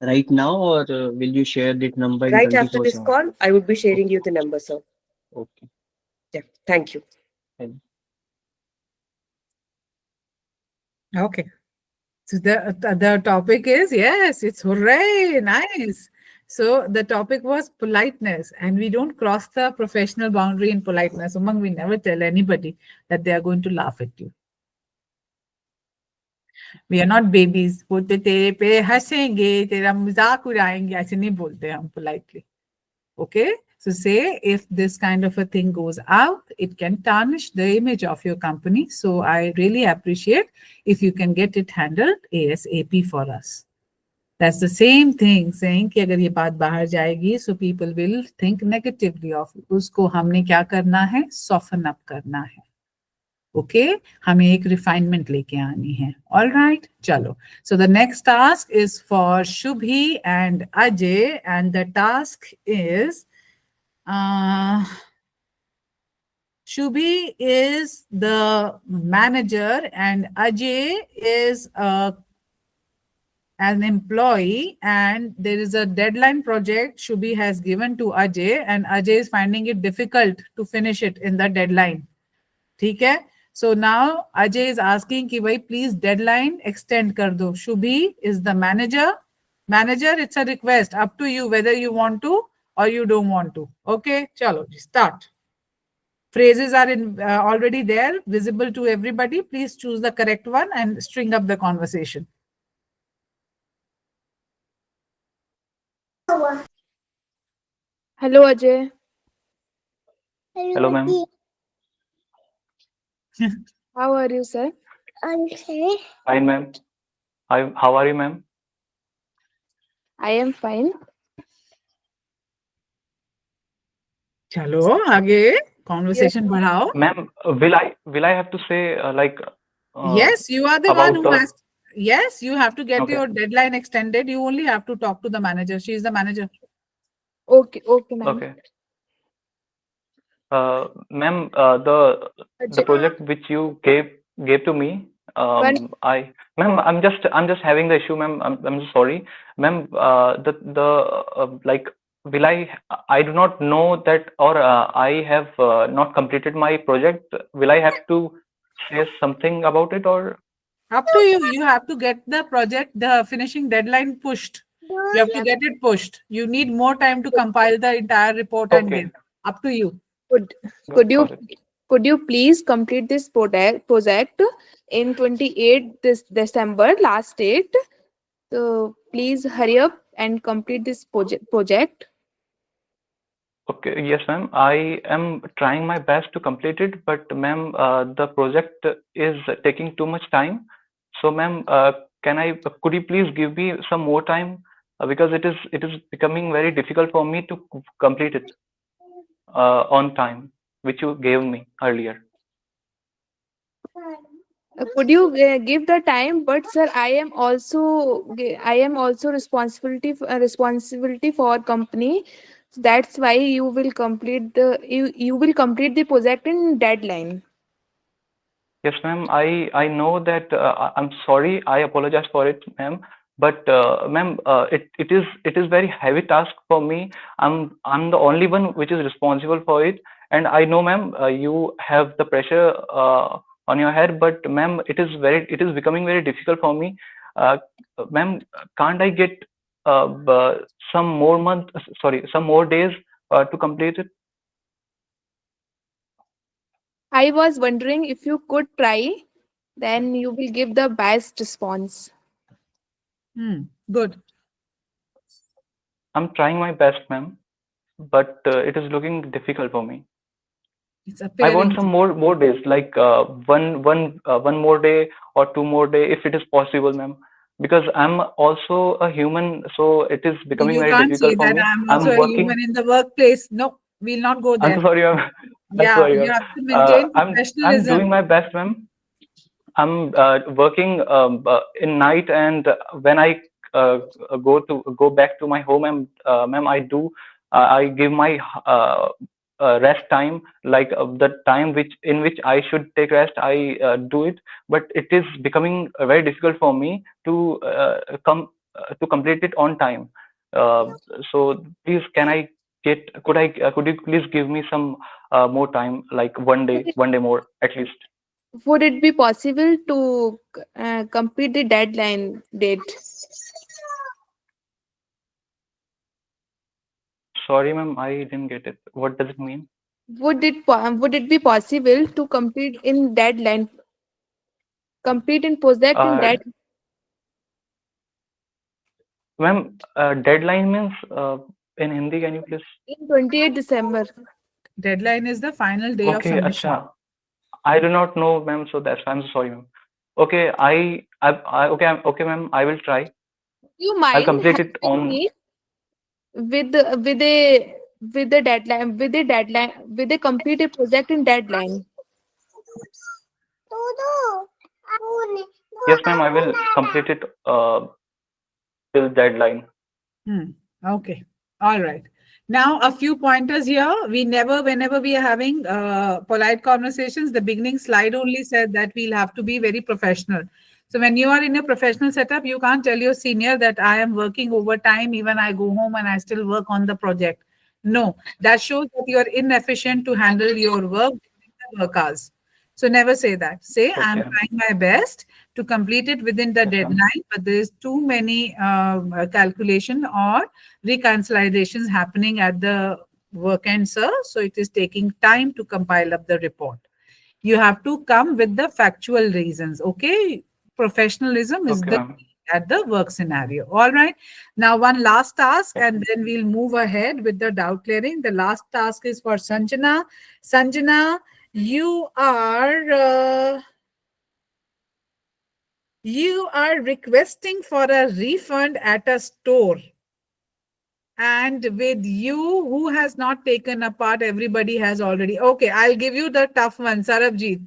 right now, or will you share that number in Right after 24 this hours? call, I would be Okay. sharing you the number, sir. Okay. Yeah. Thank you. Fine. Okay. So the topic is, yes, it's hooray, nice. So the topic was politeness, and we don't cross the professional boundary in politeness. Umang, we never tell anybody that they are going to laugh at you. We are not babies. बोलते तेरे पे हंसेंगे, तेरा मजाक उड़ाएंगे, ऐसे नहीं बोलते हम politely. Okay, so say if this kind of a thing goes out, it can tarnish the image of your company. So I really appreciate if you can get it handled ASAP for us. That's the same thing saying कि अगर ये बात बाहर जाएगी, so people will think negatively of it. उसको हमने क्या करना है? Soften up करना है. Okay, हमें एक refinement लेके आनी है. All right, चलो. So the next task is for Shubhi and Ajay, and the task is Shubhi is the manager and Ajay is an employee, and there is a deadline project Shubhi has given to Ajay, and Ajay is finding it difficult to finish it in the deadline. ठीक है? So now Ajay is asking कि भाई please deadline extend कर दो. Shubhi is the manager. Manager, it's a request. Up to you whether you want to or you don't want to. Okay, chalo, start. Phrases are already there, visible to everybody. Please choose the correct one and string up the conversation. Hello, Ajay. Hello, ma'am. How are you, sir? Fine, ma'am. How are you, ma'am? I am fine. चलो आगे conversation बढ़ाओ. Ma'am, will I have to say Yes, you are the one about who the has. Yes, you have to get okay your deadline extended. You only have to talk to the manager. She is the manager. Okay, ma'am. okay. Ma'am, the Ajay, project which you gave to me, Ma'am, I'm just having the issue, ma'am. I'm so sorry, ma'am. Like, will I do not know that, or I have not completed my project. Will I have to say something about it, or? Up to you. You have to get the project, the finishing deadline pushed. You have to get it pushed. You need more time to compile the entire report and Okay, give. Up to you. Could could you got it. could you please complete this project in 28th this December last date? So please hurry up and complete this project. Okay, yes, ma'am. I am trying my best to complete it, but ma'am, the project is taking too much time. So, ma'am, could you please give me some more time? Because it is becoming very difficult for me to complete it on time, which you gave me earlier. Could you give the time? But sir, I am also responsibility for company. That's why you will complete the project in deadline. Yes, ma'am. I know that. I'm sorry. I apologize for it, ma'am. But ma'am, it is very heavy task for me. I'm the only one which is responsible for it, and I know, ma'am, you have the pressure on your head. But ma'am, it is becoming very difficult for me. Uh, Ma'am, can't I get some more some more days to complete it? I was wondering if you could try, then you will give the best response. Good. I'm trying my best, ma'am, but it is looking difficult for me. It's I want appearing. some more days, like one more day or two more day, if it is possible, ma'am. Because I'm also a human, so it is becoming You very can't say difficult for that me. I'm also I'm a human working. in the workplace. No, we'll not go I'm there. so sorry, ma'am. I'm Yeah, sorry, you ma'am. have to maintain I'm doing professionalism. my best, ma'am. I'm working in night, and when I uh, go back to my home, and ma'am, I give my rest time, like the time in which I should take rest. I do it, but it is becoming very difficult for me to complete it on time. Uh, so please, could you please give me some more time, like Would it, one day more at least? would it be possible to complete the deadline date? Sorry, ma'am, I didn't get it. What does it mean? Would it be possible to complete in project in Uh, that Ma'am, deadline means in Hindi, can you please? in 28th December? Deadline is the final day of Okay, submission. acha. I do not know, ma'am, so that's why I'm so sorry, ma'am. Okay, okay, ma'am, I will try. You I'll mind complete it helping on. me with the deadline with a completed project in deadline? Yes, ma'am, I will complete it till deadline. Okay. All right. Now, a few pointers here. Whenever we are having polite conversations, the beginning slide only said that we'll have to be very professional. So when you are in a professional setup, you can't tell your senior that I am working overtime, even I go home and I still work on the project. No, that shows that you are inefficient to handle your work during the work hours. So never say that. Say, I'm Okay. trying my best to complete it within the Yes, ma'am. deadline, but there is too many calculation or reconciliations happening at the work end, sir. So it is taking time to compile up the report. You have to come with the factual reasons. Okay. Professionalism is Okay, the ma'am. key at the work scenario. All right. Now, one last task, Yes, and then we'll move ahead with the doubt clearing. The last task is for Sanjana. Sanjana, you are requesting for a refund at a store, and with you who has not taken a part, everybody has already. Okay, I'll give you the tough one. Sarabjit,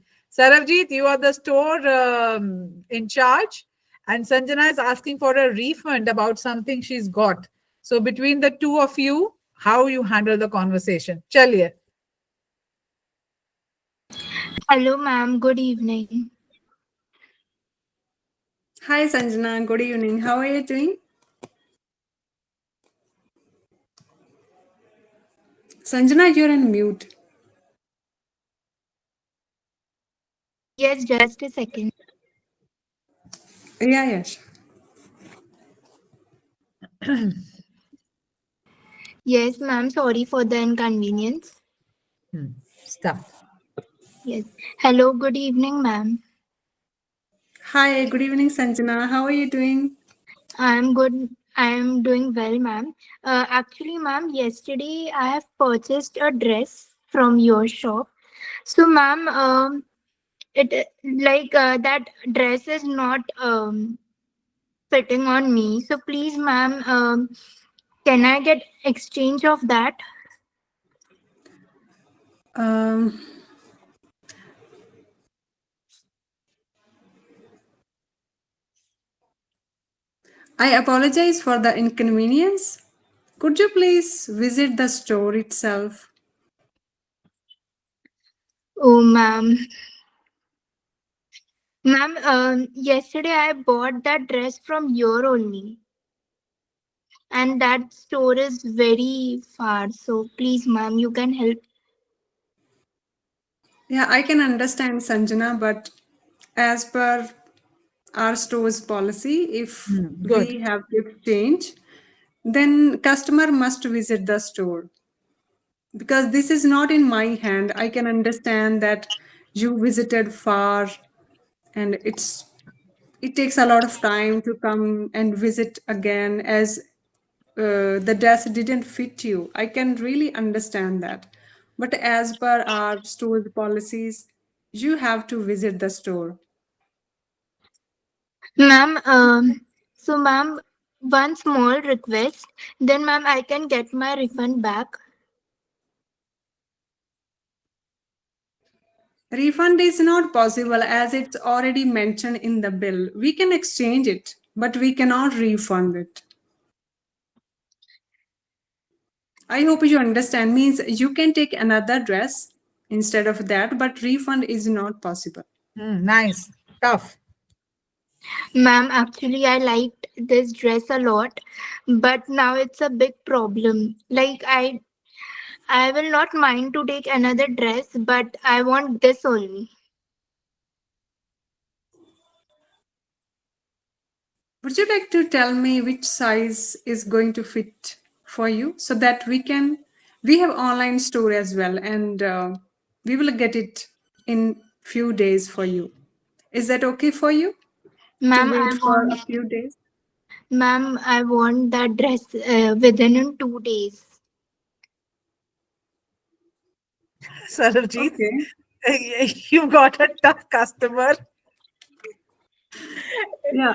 you are the store in charge, and Sanjana is asking for a refund about something she's got. So between the two of you, how you handle the conversation? Chaliye. Hello, ma'am. Good evening. Hi Sanjana, good evening. How are you doing? Sanjana, you're on mute. Yes, just a second. Yeah, yeah, sure. Yes, ma'am. Sorry for the inconvenience. Start. Yes. Hello, good evening, ma'am. Hi, good evening, Sanjana. How are you doing? I'm good. I'm doing well, ma'am. Actually, ma'am, yesterday I have purchased a dress from your shop. So, ma'am, it like that dress is not fitting on me. So, please, ma'am, can I get exchange of that? Um, I apologize for the inconvenience. Could you please visit the store itself? Oh, ma'am. Ma'am, yesterday I bought that dress from your only, and that store is very far. So please, ma'am, you can help. Yeah, I can understand, Sanjana, but as per our store's policy, if Good. we have to exchange, then customer must visit the store because this is not in my hand. I can understand that you visited far and it takes a lot of time to come and visit again as the dress didn't fit you. I can really understand that. But as per our store's policies, you have to visit the store. Ma'am, so ma'am, one small request. Then, ma'am, I can get my refund back. Refund is not possible as it's already mentioned in the bill. We can exchange it, but we cannot refund it. I hope you understand. Means you can take another dress instead of that, but refund is not possible. Nice. Tough. Ma'am, actually, I liked this dress a lot, but now it's a big problem. Like I will not mind to take another dress, but I want this only. Would you like to tell me which size is going to fit for you so that we have online store as well and we will get it in few days for you. Is that okay for you to Ma'am, wait I for a want, few days? ma'am, I want that dress within in 2 days. Sarabjit, Okay. you got a tough customer. Yeah.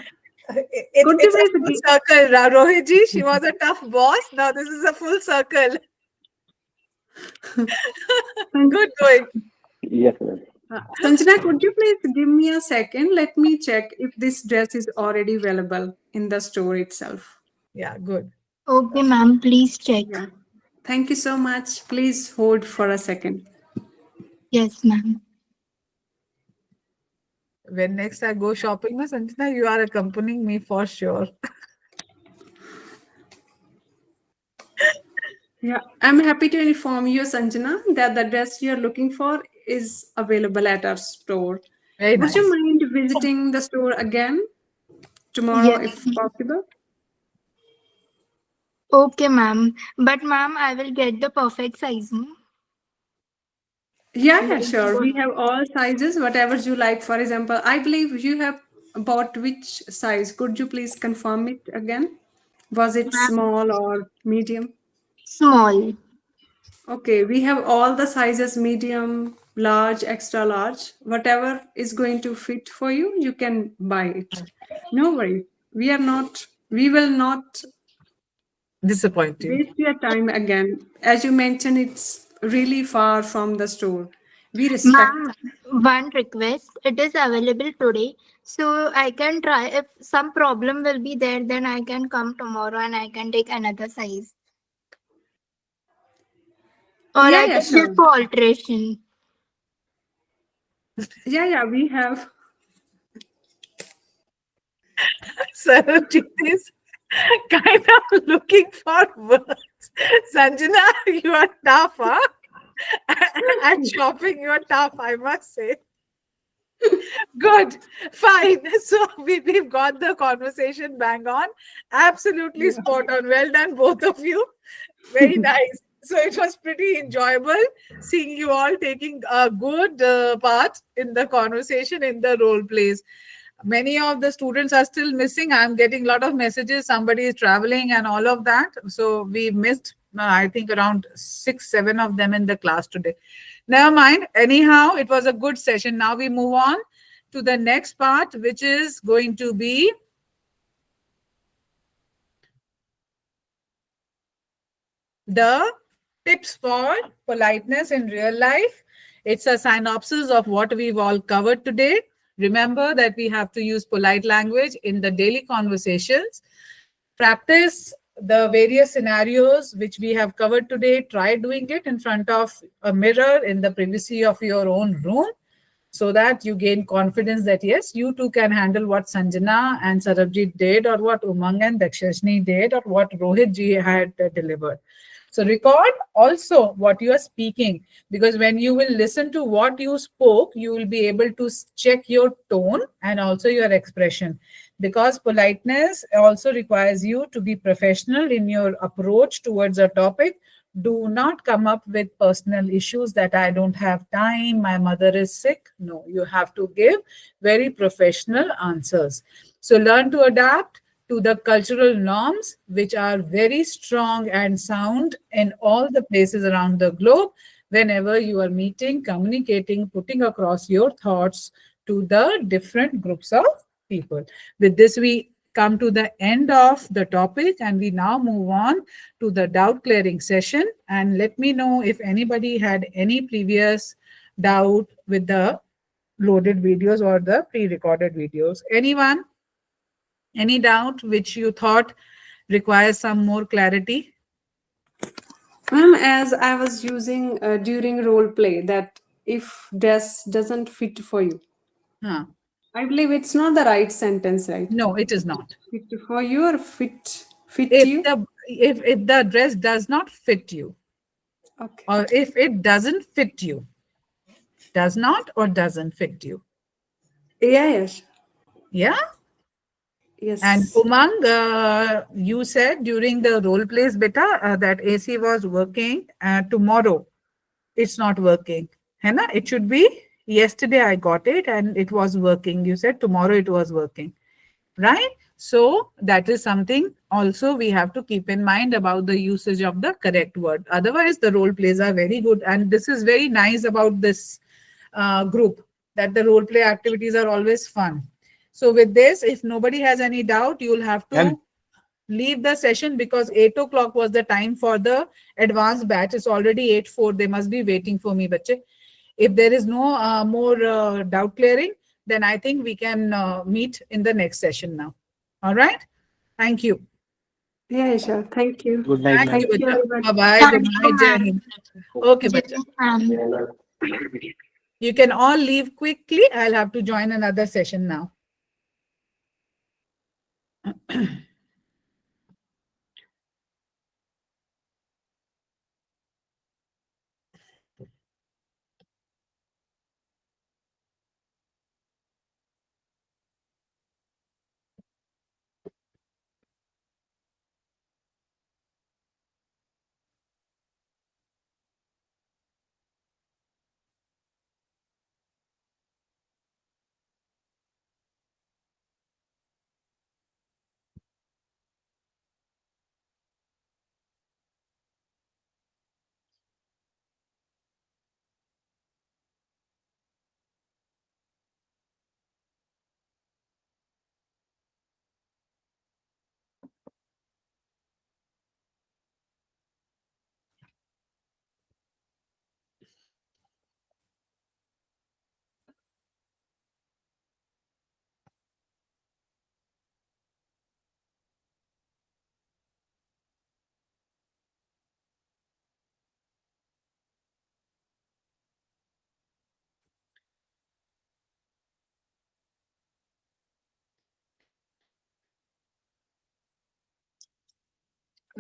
It's Could you it's a please full circle, Rohit. She was a tough boss. Now this is a full circle. Good going. Yes, ma'am. Sanjana, could you please give me a second? Let me check if this dress is already available in the store itself. Yeah, good. Okay, ma'am, please check. Yeah. Thank you so much. Please hold for a second. Yes, ma'am. When next I go shopping, na Sanjana, you are accompanying me for sure. Yeah, I'm happy to inform you, Sanjana, that the dress you're looking for is available at our store. Very Would you nice. mind visiting the store again tomorrow Yes. if possible? Okay, ma'am. But ma'am, I will get the perfect size. No? Yeah, yeah, sure. We have all sizes, whatever you like. For example, I believe you have bought which size? Could you please confirm it again? Was it Ma'am, small or medium? small. Okay, we have all the sizes medium, large, extra large. Whatever is going to fit for you, you can buy it. No worry. We will not Disappoint you. waste your time again. As you mentioned, it's really far from the store. We respect. Ma'am, one request. It is available today. So I can try. If some problem will be there, then I can come tomorrow and I can take another size. Or Yeah, I yeah, can just sure. for alteration. Yeah, yeah, we have. Sarojit is kind of looking for words. Sanjana, you are tough, huh? At shopping, you are tough, I must say. Good, fine. So we've got the conversation bang on. Absolutely spot on. Well done, both of you. Very nice. So it was pretty enjoyable seeing you all taking a good part in the conversation in the role plays. Many of the students are still missing. I'm getting a lot of messages. Somebody is traveling and all of that. So we missed, I think, around 6, 7 of them in the class today. Never mind. Anyhow, it was a good session. Now we move on to the next part, which is going to be the tips for politeness in real life. It's a synopsis of what we've all covered today. Remember that we have to use polite language in the daily conversations. Practice the various scenarios which we have covered today. Try doing it in front of a mirror in the privacy of your own room, so that you gain confidence that yes, you too can handle what Sanjana and Sarabjit did, or what Umang and Dakshashni did, or what Rohit ji had delivered. So record also what you are speaking, because when you will listen to what you spoke, you will be able to check your tone and also your expression. Because politeness also requires you to be professional in your approach towards a topic. Do not come up with personal issues that I don't have time, my mother is sick. No, you have to give very professional answers. So learn to adapt to the cultural norms, which are very strong and sound in all the places around the globe. Whenever you are meeting, communicating, putting across your thoughts to the different groups of people. With this, we come to the end of the topic, and we now move on to the doubt clearing session. And let me know if anybody had any previous doubt with the loaded videos or the pre-recorded videos. Anyone? Any doubt which you thought requires some more clarity? Ma'am, as I was using during role play, that if dress doesn't fit for you, Huh. I believe it's not the right sentence, right? No, it is not. Fit for you or fit If you? the dress does not fit you, Okay. or if it doesn't fit you, does not or doesn't fit you. Yeah, yes. Yeah. And Yes. Umang, you said during the role plays beta that AC was working. Tomorrow it's not working. है ना? It should be yesterday I got it and it was working. You said tomorrow it was working, right? So that is something also we have to keep in mind about the usage of the correct word. Otherwise, the role plays are very good. And this is very nice about this group, that the role play activities are always fun. So with this, if nobody has any doubt, you'll have to leave the session, because 8 o'clock was the time for the advanced batch. It's already 8:04. They must be waiting for me, bache. If there is no more doubt clearing, then I think we can meet in the next session now. All right. Thank you. Yeah, sure. Thank you. Good night, Thank ma'am. you, Thank you, bacha. everybody. Bye bye. Good Thank you, night. Jai ma'am. Hind. Okay, Yes, bacha. ma'am. You can all leave quickly. I'll have to join another session now.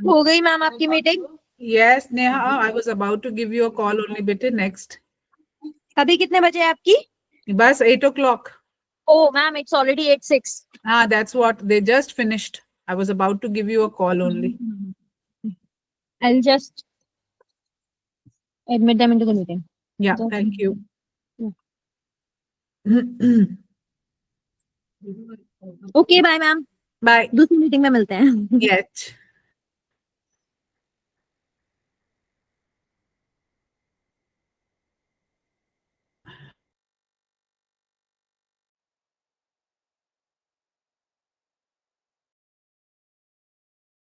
हो गई ma'am आपकी meeting? Yes, Neha, I was about to give you a call only bit next. अभी कितने बजे है आपकी? Bus 8 o'clock. Oh ma'am, it's already 8:06. That's what they just finished. I was about to give you a call only. I'll just admit them into the meeting. Yeah, Just- thank you. Okay, bye ma'am. Bye. दूसरी meeting में मिलते हैं. Yes.